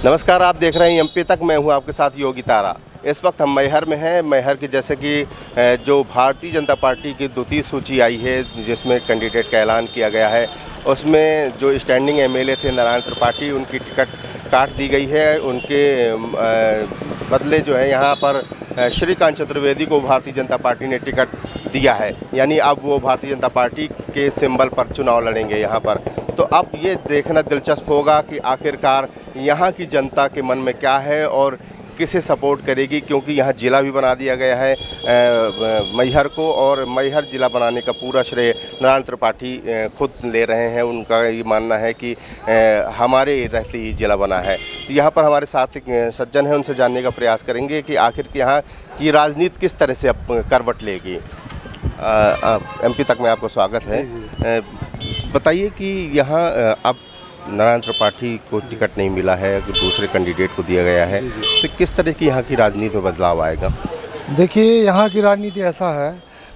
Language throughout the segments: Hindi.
नमस्कार, आप देख रहे हैं एमपी तक। मैं हूं आपके साथ योगी तारा। इस वक्त हम मैहर में हैं। मैहर की जैसे कि जो भारतीय जनता पार्टी की द्वितीय सूची आई है जिसमें कैंडिडेट का ऐलान किया गया है, उसमें जो स्टैंडिंग एमएलए थे नारायण त्रिपाठी, उनकी टिकट काट दी गई है। उनके बदले जो है यहाँ पर श्रीकांत चतुर्वेदी को भारतीय जनता पार्टी ने टिकट दिया है। यानी अब वो भारतीय जनता पार्टी के सिंबल पर चुनाव लड़ेंगे यहाँ पर। तो अब ये देखना दिलचस्प होगा कि आखिरकार यहाँ की जनता के मन में क्या है और किसे सपोर्ट करेगी, क्योंकि यहाँ ज़िला भी बना दिया गया है मैहर को, और मैहर ज़िला बनाने का पूरा श्रेय नारायण त्रिपाठी खुद ले रहे हैं। उनका ये मानना है कि हमारे रहते ही ज़िला बना है। यहाँ पर हमारे साथ एक सज्जन हैं, उनसे जानने का प्रयास करेंगे कि आखिर यहाँ की राजनीति किस तरह से अब करवट लेगी। एमपी तक में आपका स्वागत है। बताइए कि यहाँ अब नारायण त्रिपाठी को टिकट नहीं मिला है, दूसरे कैंडिडेट को दिया गया है, तो किस तरह की यहाँ की राजनीति में बदलाव आएगा? देखिए, यहाँ की राजनीति ऐसा है,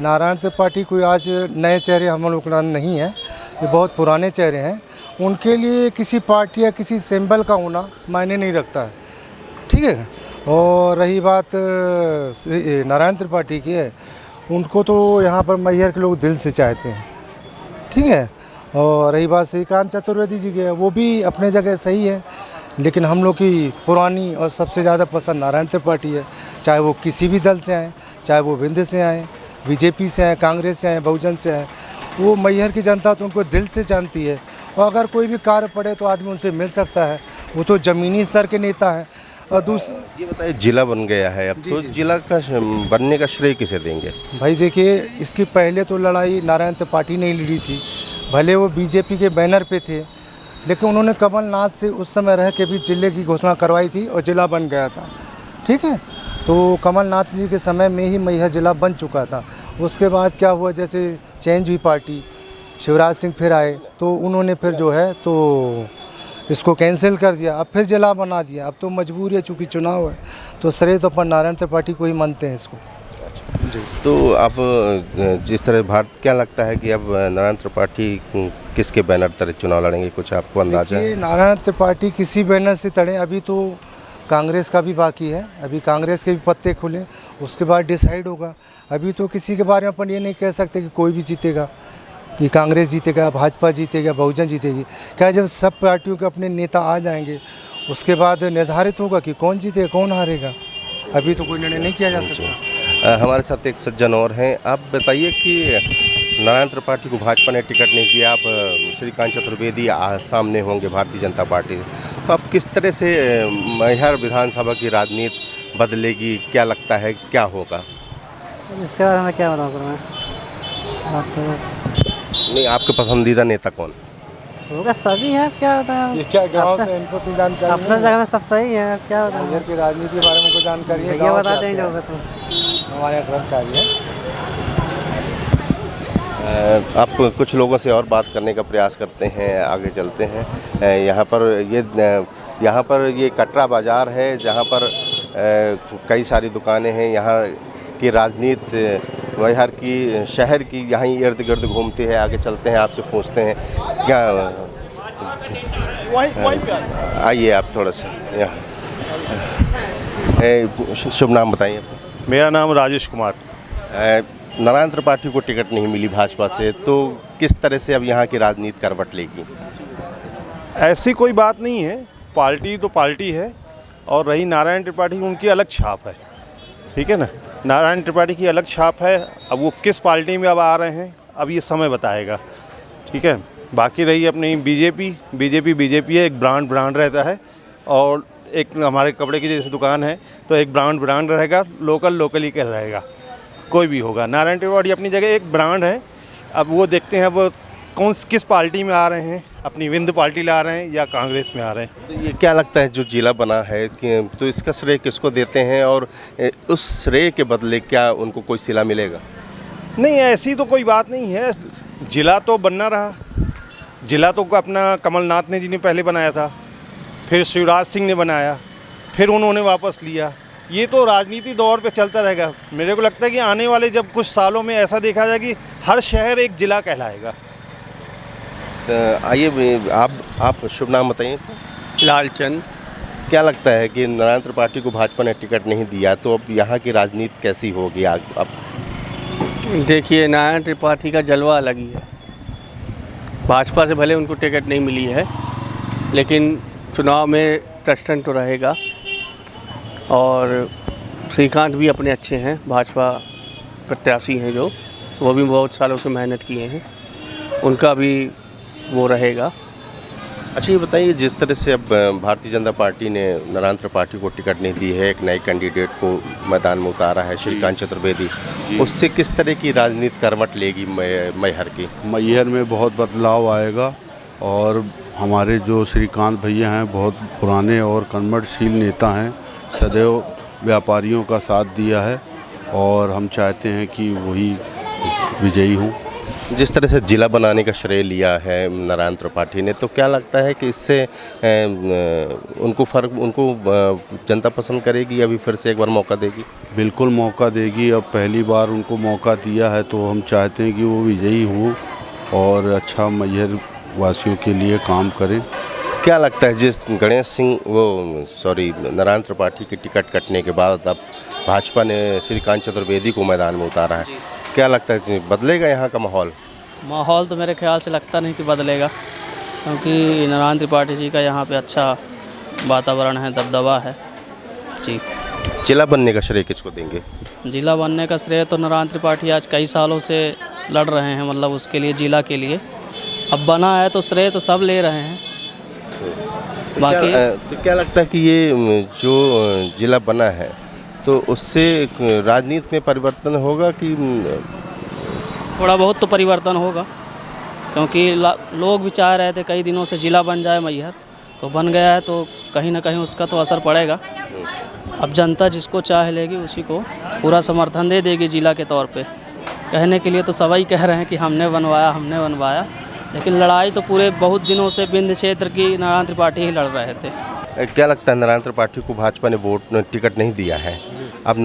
नारायण त्रिपाठी कोई आज नए चेहरे हम लोग नहीं हैं, ये बहुत पुराने चेहरे हैं। उनके लिए किसी पार्टी या किसी सिंबल का होना मायने नहीं रखता है, ठीक है। और रही बात नारायण त्रिपाठी की है, उनको तो यहाँ पर मैहर के लोग दिल से चाहते हैं, ठीक है। और रही बात श्रीकांत चतुर्वेदी जी की है, वो भी अपने जगह सही है, लेकिन हम लोग की पुरानी और सबसे ज़्यादा पसंद नारायण त्रिपाठी है। चाहे वो किसी भी दल से आए, चाहे वो विंध्य से आए, बीजेपी से आए, कांग्रेस से आए, बहुजन से आए, वो मैहर की जनता तो उनको दिल से जानती है। और अगर कोई भी कार्य पड़े तो आदमी उनसे मिल सकता है। वो तो ज़मीनी स्तर के नेता हैं। और ये बताइए, जिला बन गया है अब, तो जिला का बनने का श्रेय किसे देंगे? भाई देखिए, इसकी पहले तो लड़ाई नारायण त्रिपाठी ने लड़ी थी। भले वो बीजेपी के बैनर पे थे, लेकिन उन्होंने कमलनाथ से उस समय रह के भी जिले की घोषणा करवाई थी और ज़िला बन गया था, ठीक है। तो कमलनाथ जी के समय में ही मैहर ज़िला बन चुका था। उसके बाद क्या हुआ, जैसे चेंज हुई पार्टी, शिवराज सिंह फिर आए, तो उन्होंने फिर जो है तो इसको कैंसिल कर दिया, अब फिर ज़िला बना दिया। अब तो मजबूर है, चूँकि चुनाव है, तो श्रेय तो अपन नारायण त्रिपाठी को ही मानते हैं इसको जी। तो अब जिस तरह भारत, क्या लगता है कि अब नारायण त्रिपाठी किसके बैनर तले चुनाव लड़ेंगे, कुछ आपको अंदाजा है? नारायण त्रिपाठी किसी बैनर से तड़े, अभी तो कांग्रेस का भी बाकी है, अभी कांग्रेस के भी पत्ते खुले, उसके बाद डिसाइड होगा। अभी तो किसी के बारे में अपन ये नहीं कह सकते कि कोई भी जीतेगा, कि कांग्रेस जीतेगा, भाजपा जीतेगा, बहुजन जीतेगी। क्या जब सब पार्टियों के अपने नेता आ जाएंगे, उसके बाद निर्धारित होगा कि कौन जीतेगा, कौन हारेगा। अभी तो कोई निर्णय नहीं किया जा सकता। हमारे साथ एक सज्जन और हैं। आप बताइए कि नारायण त्रिपाठी को भाजपा ने टिकट नहीं दिया, आप श्रीकांत चतुर्वेदी सामने होंगे भारतीय जनता पार्टी, तो अब किस तरह से मैहर विधानसभा की राजनीति बदलेगी? क्या लगता है, क्या होगा? इसके बारे में क्या बताऊँ सर मैं? नहीं, आपके पसंदीदा नेता कौन होगा? सभी है, क्या बताएं। ये क्या गाँव से इनको तो जानकारी अपना जगह में सब सही है, क्या बताएं। मैहर की राजनीति के बारे में कोई जानकारी है? ये बता देंगे होगा तो हमारे कर्मचारी हैं। आप कुछ लोगों से और बात करने का प्रयास करते हैं, आगे चलते हैं। यहाँ पर ये कटरा बाज़ार है, जहाँ पर कई सारी दुकानें हैं। यहाँ की राजनीति मैहर की, शहर की, यहाँ इर्द गिर्द घूमती है। आगे चलते हैं, आपसे पूछते हैं क्या। आइए आप थोड़ा सा यहाँ, शुभ नाम बताइए। मेरा नाम राजेश कुमार। नारायण त्रिपाठी को टिकट नहीं मिली भाजपा से, तो किस तरह से अब यहाँ की राजनीति करवट लेगी? ऐसी कोई बात नहीं है, पार्टी तो पार्टी है, और रही नारायण त्रिपाठी, उनकी अलग छाप है, ठीक है ना। नारायण त्रिपाठी की अलग छाप है। अब वो किस पार्टी में अब आ रहे हैं, अब ये समय बताएगा, ठीक है। बाकी रही अपनी बीजेपी है, एक ब्रांड रहता है, और एक हमारे कपड़े की जैसे दुकान है, तो एक ब्रांड रहेगा, लोकल ही रहेगा, कोई भी होगा। नारायण त्रिपाठी अपनी जगह एक ब्रांड है। अब वो देखते हैं वो किस पार्टी में आ रहे हैं, अपनी विंध्य पार्टी ला रहे हैं या कांग्रेस में आ रहे हैं। तो ये क्या लगता है, जो जिला बना है कि तो इसका श्रेय किसको देते हैं, और उस श्रेय के बदले क्या उनको कोई सिला मिलेगा? नहीं, ऐसी तो कोई बात नहीं है। जिला तो बनना रहा, जिला तो अपना कमलनाथ ने जी ने पहले बनाया था, फिर शिवराज सिंह ने बनाया, फिर उन्होंने वापस लिया। ये तो राजनीति दौर पे चलता रहेगा। मेरे को लगता है कि आने वाले जब कुछ सालों में ऐसा देखा जाए कि हर शहर एक जिला कहलाएगा। आइए आप शुभ नाम बताइए। लालचंद। क्या लगता है कि नारायण त्रिपाठी को भाजपा ने टिकट नहीं दिया, तो अब यहाँ की राजनीति कैसी होगी अब? देखिए, नारायण त्रिपाठी का जलवा अलग ही है। भाजपा से भले उनको टिकट नहीं मिली है, लेकिन चुनाव में टस्टन तो रहेगा। और श्रीकांत भी अपने अच्छे हैं, भाजपा प्रत्याशी हैं जो, वो भी बहुत सालों से मेहनत किए हैं, उनका भी वो रहेगा। अच्छा, ये बताइए, जिस तरह से अब भारतीय जनता पार्टी ने नारायण त्रिपाठी को टिकट नहीं दी है, एक नए कैंडिडेट को मैदान में उतारा है, श्रीकांत चतुर्वेदी, उससे किस तरह की राजनीति करवट लेगी मैहर की? मैहर में बहुत बदलाव आएगा और हमारे जो श्रीकांत भैया हैं बहुत पुराने और कर्मठशील नेता हैं, सदैव व्यापारियों का साथ दिया है और हम चाहते हैं कि वही विजयी हों। जिस तरह से जिला बनाने का श्रेय लिया है नारायण त्रिपाठी ने, तो क्या लगता है कि इससे उनको जनता पसंद करेगी या अभी फिर से एक बार मौका देगी? बिल्कुल मौका देगी। अब पहली बार उनको मौका दिया है तो हम चाहते हैं कि वो विजयी हो और अच्छा मैहर वासियों के लिए काम करें। क्या लगता है, जिस नारायण त्रिपाठी की टिकट कटने के बाद अब भाजपा ने श्रीकांत चतुर्वेदी को मैदान में उतारा है, क्या लगता है बदलेगा यहाँ का माहौल? माहौल तो मेरे ख्याल से लगता नहीं कि बदलेगा, क्योंकि नारायण त्रिपाठी जी का यहाँ पे अच्छा वातावरण है, दबदबा है जी। जिला बनने का श्रेय किसको देंगे? जिला बनने का श्रेय तो नारायण त्रिपाठी आज कई सालों से लड़ रहे हैं, मतलब उसके लिए, जिला के लिए। अब बना है तो श्रेय तो सब ले रहे हैं। तो क्या लगता है कि ये जो जिला बना है तो उससे राजनीति में परिवर्तन होगा कि? थोड़ा बहुत तो परिवर्तन होगा, क्योंकि लोग भी चाह रहे थे कई दिनों से जिला बन जाए मैहर, तो बन गया है, तो कहीं ना कहीं उसका तो असर पड़ेगा। अब जनता जिसको चाह लेगी उसी को पूरा समर्थन दे देगी जिला के तौर पे। कहने के लिए तो सभी कह रहे हैं कि हमने बनवाया, लेकिन लड़ाई तो पूरे बहुत दिनों से विंध्य क्षेत्र की नारायण त्रिपाठी ही लड़ रहे थे। क्या लगता है, नारायण त्रिपाठी को भाजपा ने टिकट नहीं दिया है, अब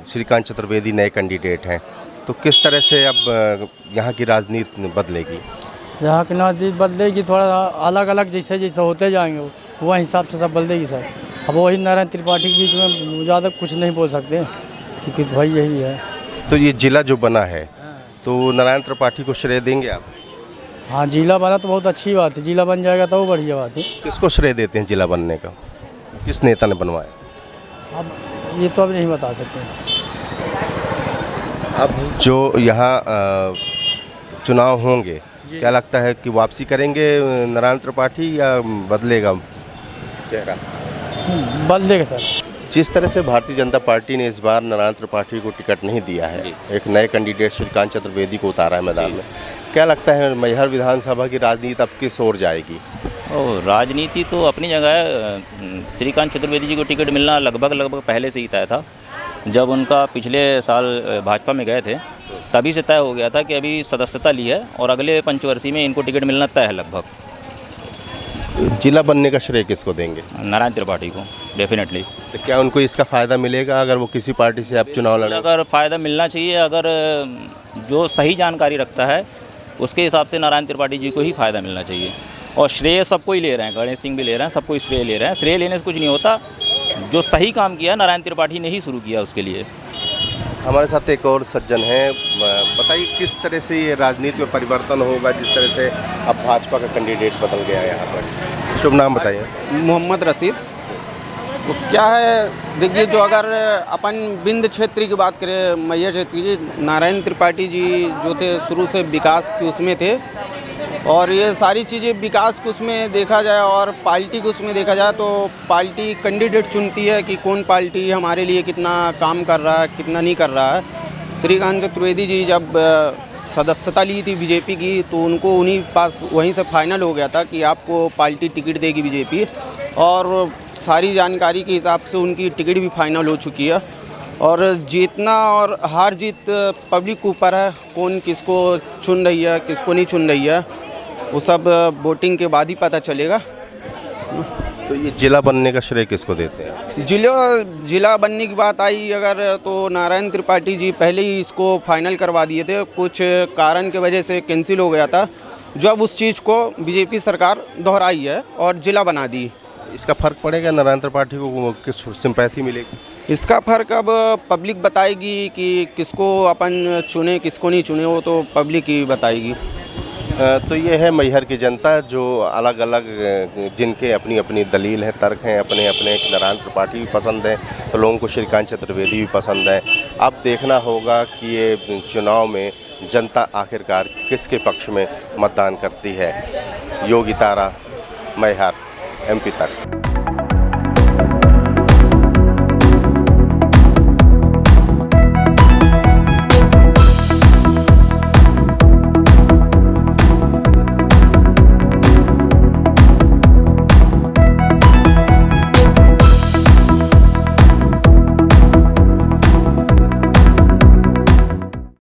श्रीकांत चतुर्वेदी नए कैंडिडेट हैं, तो किस तरह से अब यहाँ की राजनीति बदलेगी? यहाँ की राजनीति बदलेगी, थोड़ा अलग अलग जैसे जैसे होते जाएंगे वो हिसाब से सब बदलेगी सर। अब वही नारायण त्रिपाठी के बीच में ज़्यादा कुछ नहीं बोल सकते, क्योंकि भाई यही है। तो ये जिला जो बना है तो नारायण त्रिपाठी को श्रेय देंगे आप? हाँ, जिला बना तो बहुत अच्छी बात है, जिला बन जाएगा तो वो बढ़िया बात है। किसको श्रेय देते हैं जिला बनने का? किस नेता ने बनवाया? अब ये तो अब नहीं बता सकते। अब जो यहाँ चुनाव होंगे, क्या लगता है कि वापसी करेंगे नारायण त्रिपाठी या बदलेगा चेहरा? बदलेगा सर। जिस तरह से भारतीय जनता पार्टी ने इस बार नारायण त्रिपाठी को टिकट नहीं दिया है, एक नए कैंडिडेट श्रीकांत चतुर्वेदी को उतारा है मैदान में, क्या लगता है मैहर विधानसभा की राजनीति अब किस ओर जाएगी? राजनीति तो अपनी जगह है। श्रीकांत चतुर्वेदी जी को टिकट मिलना लगभग पहले से ही तय था। जब उनका पिछले साल भाजपा में गए थे तभी से तय हो गया था कि अभी सदस्यता ली है और अगले पंचवर्षीय में इनको टिकट मिलना तय है लगभग। जिला बनने का श्रेय किसको देंगे? नारायण त्रिपाठी को डेफिनेटली। तो क्या उनको इसका फ़ायदा मिलेगा अगर वो किसी पार्टी से अब चुनाव लड़े? अगर फ़ायदा मिलना चाहिए, अगर जो सही जानकारी रखता है उसके हिसाब से नारायण त्रिपाठी जी को ही फ़ायदा मिलना चाहिए। और श्रेय सबको ही ले रहे हैं, गणेश सिंह भी ले रहे हैं, सबको ही श्रेय ले रहे हैं। श्रेय लेने से कुछ नहीं होता, जो सही काम किया नारायण त्रिपाठी ने ही शुरू किया उसके लिए। हमारे साथ एक और सज्जन हैं, बताइए किस तरह से ये राजनीति में परिवर्तन होगा जिस तरह से अब भाजपा का कैंडिडेट बदल गया है यहाँ पर? शुभ नाम बताइए। मोहम्मद रशीद। तो क्या है, देखिए, जो अगर अपन विंध्य क्षेत्र की बात करें, मैहर क्षेत्र की, नारायण त्रिपाठी जी जो थे शुरू से विकास के उसमें थे, और ये सारी चीज़ें विकास को उसमें देखा जाए और पार्टी को उसमें देखा जाए तो पार्टी कैंडिडेट चुनती है कि कौन पार्टी हमारे लिए कितना काम कर रहा है, कितना नहीं कर रहा है। श्रीकांत चतुर्वेदी जी जब सदस्यता ली थी बीजेपी की तो उनको उन्हीं पास वहीं से फाइनल हो गया था कि आपको पार्टी टिकट देगी बीजेपी, और सारी जानकारी के हिसाब से उनकी टिकट भी फाइनल हो चुकी है। और जीतना और हार जीत पब्लिक के ऊपर है, कौन किसको चुन रही है, किसको नहीं चुन रही है, वो सब वोटिंग के बाद ही पता चलेगा। तो ये जिला बनने का श्रेय किसको देते हैं? जिला बनने की बात आई अगर, तो नारायण त्रिपाठी जी पहले ही इसको फाइनल करवा दिए थे, कुछ कारण की वजह से कैंसिल हो गया था, जो अब उस चीज़ को बीजेपी सरकार दोहराई है और जिला बना दी। इसका फ़र्क पड़ेगा नारायण त्रिपाठी को, किस सिंपैथी मिलेगी? इसका फ़र्क अब पब्लिक बताएगी कि किसको अपन चुने किसको नहीं चुने, वो तो पब्लिक ही बताएगी। तो ये है मैहर की जनता जो अलग अलग जिनके अपनी अपनी दलील है, तर्क हैं, अपने अपने। नारायण त्रिपाठी भी पसंद है तो लोगों को श्रीकांत चतुर्वेदी भी पसंद है। अब देखना होगा कि ये चुनाव में जनता आखिरकार किसके पक्ष में मतदान करती है। योगी तारा, मैहर, MP तक।